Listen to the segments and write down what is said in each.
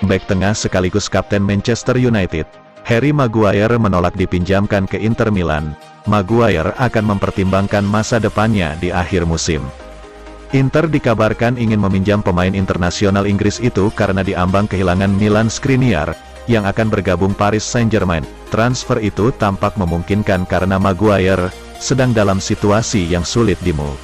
Bek tengah sekaligus kapten Manchester United, Harry Maguire menolak dipinjamkan ke Inter Milan. Maguire akan mempertimbangkan masa depannya di akhir musim. Inter dikabarkan ingin meminjam pemain internasional Inggris itu karena diambang kehilangan Milan Skriniar, yang akan bergabung Paris Saint-Germain. Transfer itu tampak memungkinkan karena Maguire sedang dalam situasi yang sulit di-move.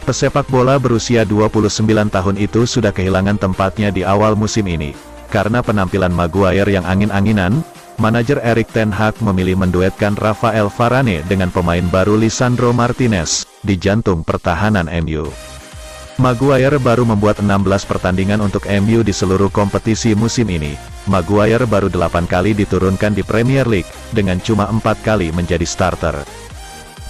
Pesepak bola berusia 29 tahun itu sudah kehilangan tempatnya di awal musim ini. Karena penampilan Maguire yang angin-anginan, manajer Erik ten Hag memilih menduetkan Rafael Varane dengan pemain baru Lisandro Martinez di jantung pertahanan MU. Maguire baru membuat 16 pertandingan untuk MU di seluruh kompetisi musim ini. Maguire baru 8 kali diturunkan di Premier League, dengan cuma 4 kali menjadi starter.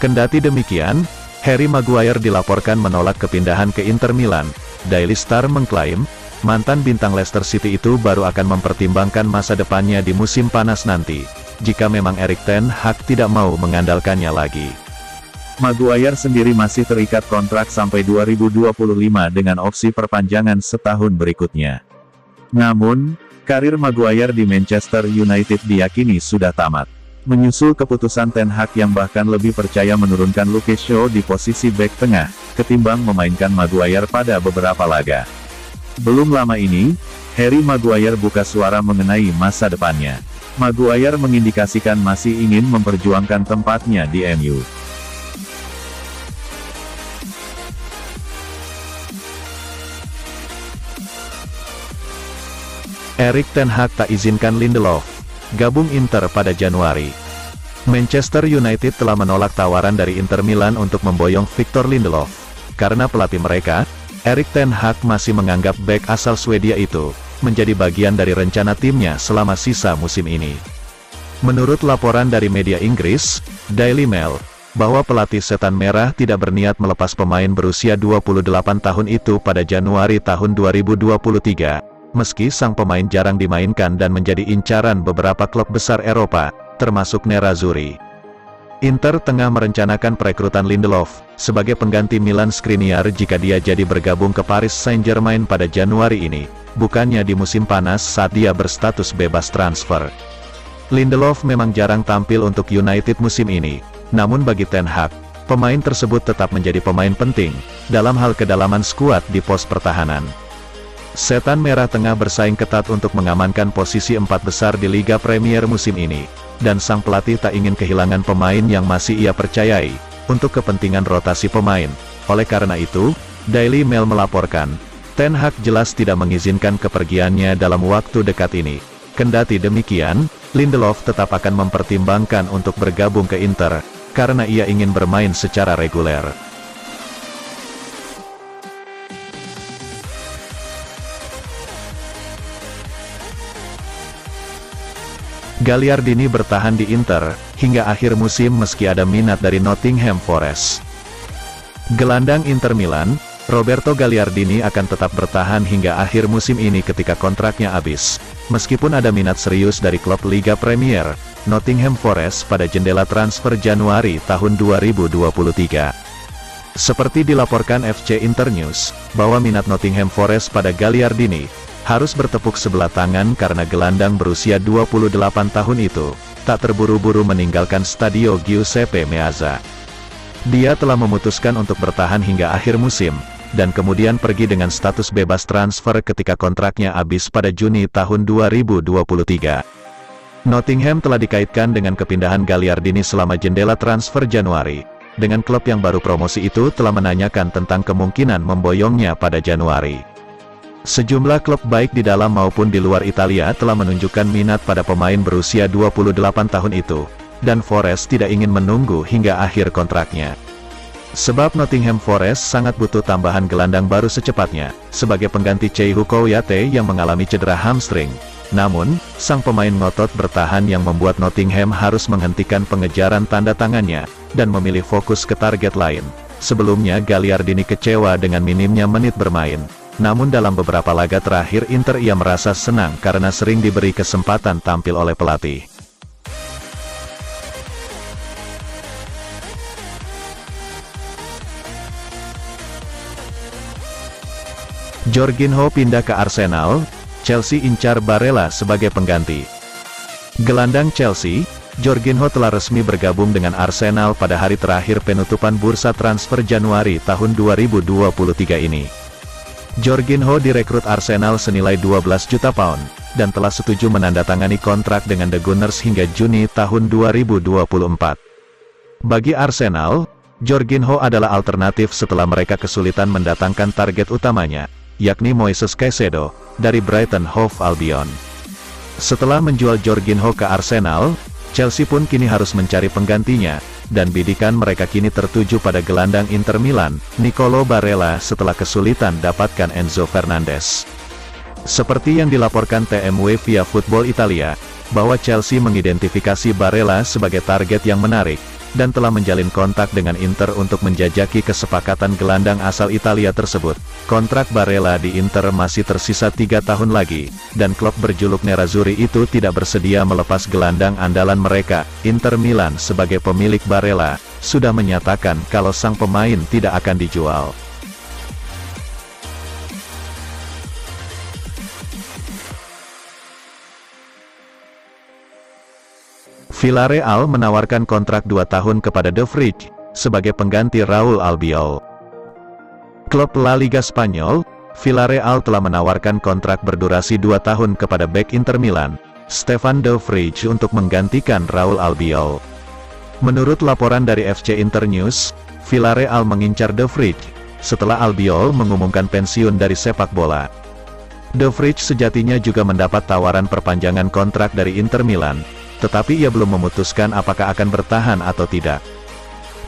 Kendati demikian, Harry Maguire dilaporkan menolak kepindahan ke Inter Milan. Daily Star mengklaim, mantan bintang Leicester City itu baru akan mempertimbangkan masa depannya di musim panas nanti, jika memang Erik ten Hag tidak mau mengandalkannya lagi. Maguire sendiri masih terikat kontrak sampai 2025 dengan opsi perpanjangan setahun berikutnya. Namun, karir Maguire di Manchester United diyakini sudah tamat. Menyusul keputusan ten Hag yang bahkan lebih percaya menurunkan Luke Shaw di posisi bek tengah, ketimbang memainkan Maguire pada beberapa laga. Belum lama ini, Harry Maguire buka suara mengenai masa depannya. Maguire mengindikasikan masih ingin memperjuangkan tempatnya di MU. Erik ten Hag tak izinkan Lindelof gabung Inter pada Januari. Manchester United telah menolak tawaran dari Inter Milan untuk memboyong Victor Lindelof. Karena pelatih mereka, Erik ten Hag masih menganggap bek asal Swedia itu menjadi bagian dari rencana timnya selama sisa musim ini. Menurut laporan dari media Inggris, Daily Mail, bahwa pelatih Setan Merah tidak berniat melepas pemain berusia 28 tahun itu pada Januari tahun 2023. Meski sang pemain jarang dimainkan dan menjadi incaran beberapa klub besar Eropa, termasuk Nerazzurri. Inter tengah merencanakan perekrutan Lindelof sebagai pengganti Milan Skriniar jika dia jadi bergabung ke Paris Saint-Germain pada Januari ini, bukannya di musim panas saat dia berstatus bebas transfer. Lindelof memang jarang tampil untuk United musim ini, namun bagi ten Hag, pemain tersebut tetap menjadi pemain penting dalam hal kedalaman skuad di pos pertahanan. Setan Merah tengah bersaing ketat untuk mengamankan posisi 4 besar di Liga Premier musim ini, dan sang pelatih tak ingin kehilangan pemain yang masih ia percayai, untuk kepentingan rotasi pemain. Oleh karena itu, Daily Mail melaporkan, ten Hag jelas tidak mengizinkan kepergiannya dalam waktu dekat ini. Kendati demikian, Lindelof tetap akan mempertimbangkan untuk bergabung ke Inter, karena ia ingin bermain secara reguler. Gagliardini bertahan di Inter hingga akhir musim meski ada minat dari Nottingham Forest. Gelandang Inter Milan, Roberto Gagliardini akan tetap bertahan hingga akhir musim ini ketika kontraknya habis, meskipun ada minat serius dari klub Liga Premier, Nottingham Forest pada jendela transfer Januari tahun 2023. Seperti dilaporkan FC Internews, bahwa minat Nottingham Forest pada Gagliardini harus bertepuk sebelah tangan karena gelandang berusia 28 tahun itu tak terburu-buru meninggalkan Stadio Giuseppe Meazza. Dia telah memutuskan untuk bertahan hingga akhir musim, dan kemudian pergi dengan status bebas transfer ketika kontraknya habis pada Juni tahun 2023. Nottingham telah dikaitkan dengan kepindahan Gagliardini selama jendela transfer Januari. Dengan klub yang baru promosi itu telah menanyakan tentang kemungkinan memboyongnya pada Januari. Sejumlah klub baik di dalam maupun di luar Italia telah menunjukkan minat pada pemain berusia 28 tahun itu, dan Forest tidak ingin menunggu hingga akhir kontraknya. Sebab Nottingham Forest sangat butuh tambahan gelandang baru secepatnya, sebagai pengganti Cheikhou Kouyaté yang mengalami cedera hamstring. Namun, sang pemain ngotot bertahan yang membuat Nottingham harus menghentikan pengejaran tanda tangannya, dan memilih fokus ke target lain, Sebelumnya Gagliardini kecewa dengan minimnya menit bermain. Namun dalam beberapa laga terakhir Inter ia merasa senang karena sering diberi kesempatan tampil oleh pelatih. Jorginho pindah ke Arsenal, Chelsea incar Barella sebagai pengganti. Gelandang Chelsea, Jorginho telah resmi bergabung dengan Arsenal pada hari terakhir penutupan bursa transfer Januari tahun 2023 ini. Jorginho direkrut Arsenal senilai 12 juta pound, dan telah setuju menandatangani kontrak dengan The Gunners hingga Juni tahun 2024. Bagi Arsenal, Jorginho adalah alternatif setelah mereka kesulitan mendatangkan target utamanya, yakni Moises Caicedo, dari Brighton Hove Albion. Setelah menjual Jorginho ke Arsenal, Chelsea pun kini harus mencari penggantinya, dan bidikan mereka kini tertuju pada gelandang Inter Milan, Nicolo Barella setelah kesulitan dapatkan Enzo Fernandez. Seperti yang dilaporkan TMW via Football Italia, bahwa Chelsea mengidentifikasi Barella sebagai target yang menarik, dan telah menjalin kontak dengan Inter untuk menjajaki kesepakatan gelandang asal Italia tersebut. Kontrak Barella di Inter masih tersisa 3 tahun lagi, dan klub berjuluk Nerazzurri itu tidak bersedia melepas gelandang andalan mereka. Inter Milan sebagai pemilik Barella, sudah menyatakan kalau sang pemain tidak akan dijual. Villarreal menawarkan kontrak 2 tahun kepada De Vrij, sebagai pengganti Raul Albiol. Klub La Liga Spanyol, Villarreal telah menawarkan kontrak berdurasi 2 tahun kepada bek Inter Milan, Stefan De Vrij untuk menggantikan Raul Albiol. Menurut laporan dari FC Internews, Villarreal mengincar De Vrij, setelah Albiol mengumumkan pensiun dari sepak bola. De Vrij sejatinya juga mendapat tawaran perpanjangan kontrak dari Inter Milan, tetapi ia belum memutuskan apakah akan bertahan atau tidak.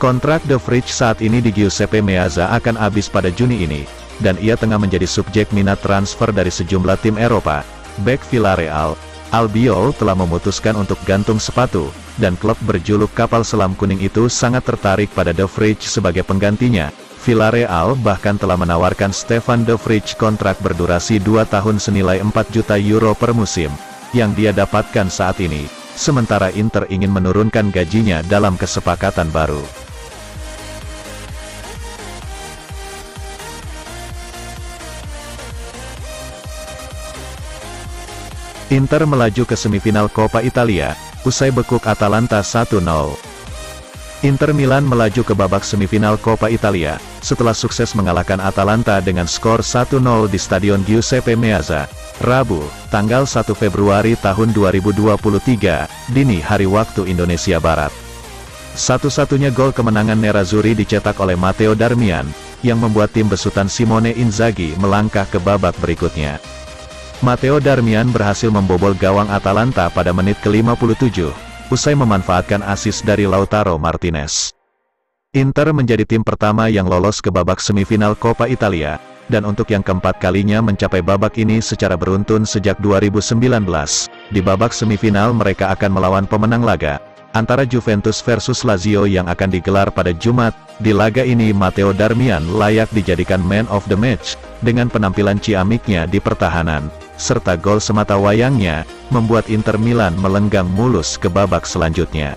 Kontrak De Vrij saat ini di Giuseppe Meazza akan habis pada Juni ini, dan ia tengah menjadi subjek minat transfer dari sejumlah tim Eropa. Bek Villarreal, Albiol telah memutuskan untuk gantung sepatu, dan klub berjuluk kapal selam kuning itu sangat tertarik pada De Vrij sebagai penggantinya. Villarreal bahkan telah menawarkan Stefan De Vrij kontrak berdurasi 2 tahun senilai 4 juta euro per musim, yang dia dapatkan saat ini. Sementara Inter ingin menurunkan gajinya dalam kesepakatan baru. Inter melaju ke semifinal Coppa Italia, usai bekuk Atalanta 1-0. Inter Milan melaju ke babak semifinal Coppa Italia, setelah sukses mengalahkan Atalanta dengan skor 1-0 di Stadion Giuseppe Meazza, Rabu, tanggal 1 Februari tahun 2023, dini hari waktu Indonesia Barat. Satu-satunya gol kemenangan Nerazzurri dicetak oleh Matteo Darmian, yang membuat tim besutan Simone Inzaghi melangkah ke babak berikutnya. Matteo Darmian berhasil membobol gawang Atalanta pada menit ke-57, usai memanfaatkan assist dari Lautaro Martinez. Inter menjadi tim pertama yang lolos ke babak semifinal Coppa Italia, dan untuk yang keempat kalinya mencapai babak ini secara beruntun sejak 2019. Di babak semifinal mereka akan melawan pemenang laga antara Juventus versus Lazio yang akan digelar pada Jumat. Di laga ini Matteo Darmian layak dijadikan man of the match, dengan penampilan ciamiknya di pertahanan, serta gol sematawayangnya, membuat Inter Milan melenggang mulus ke babak selanjutnya.